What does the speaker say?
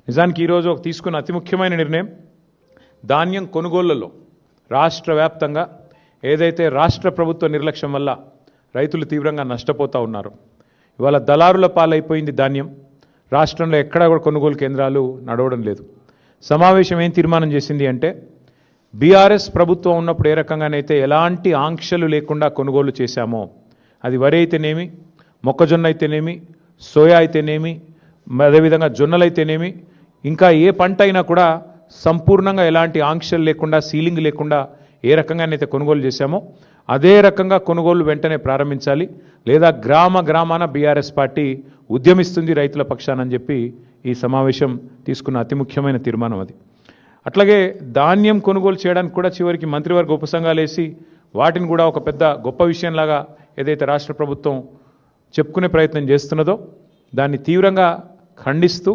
నిజానికి ఈరోజు తీసుకున్న అతి ముఖ్యమైన నిర్ణయం ధాన్యం కొనుగోళ్లలో రాష్ట్ర వ్యాప్తంగా ఏదైతే రాష్ట్ర ప్రభుత్వ నిర్లక్ష్యం వల్ల రైతులు తీవ్రంగా నష్టపోతూ ఉన్నారు. ఇవాళ దళారుల పాలైపోయింది ధాన్యం. రాష్ట్రంలో ఎక్కడా కూడా కొనుగోలు కేంద్రాలు నడవడం లేదు. సమావేశం ఏం తీర్మానం చేసింది అంటే బీఆర్ఎస్ ప్రభుత్వం ఉన్నప్పుడు ఏ రకంగానైతే ఎలాంటి ఆంక్షలు లేకుండా కొనుగోలు చేశామో, అది వరి అయితేనేమి, మొక్కజొన్న అయితేనేమి, సోయా అయితేనేమి, అదేవిధంగా జొన్నలైతేనేమి, ఇంకా ఏ పంట అయినా కూడా సంపూర్ణంగా ఎలాంటి ఆంక్షలు లేకుండా, సీలింగ్ లేకుండా ఏ రకంగానైతే కొనుగోలు చేశామో అదే రకంగా కొనుగోలు వెంటనే ప్రారంభించాలి, లేదా గ్రామ గ్రామాన బీఆర్ఎస్ పార్టీ ఉద్యమిస్తుంది రైతుల పక్షానని చెప్పి ఈ సమావేశం తీసుకున్న అతి ముఖ్యమైన తీర్మానం అది. అట్లాగే ధాన్యం కొనుగోలు చేయడానికి కూడా చివరికి మంత్రివర్గ ఉపసంఘాలు వేసి వాటిని కూడా ఒక పెద్ద గొప్ప విషయంలాగా ఏదైతే రాష్ట్ర ప్రభుత్వం చెప్పుకునే ప్రయత్నం చేస్తున్నదో దాన్ని తీవ్రంగా ఖండిస్తూ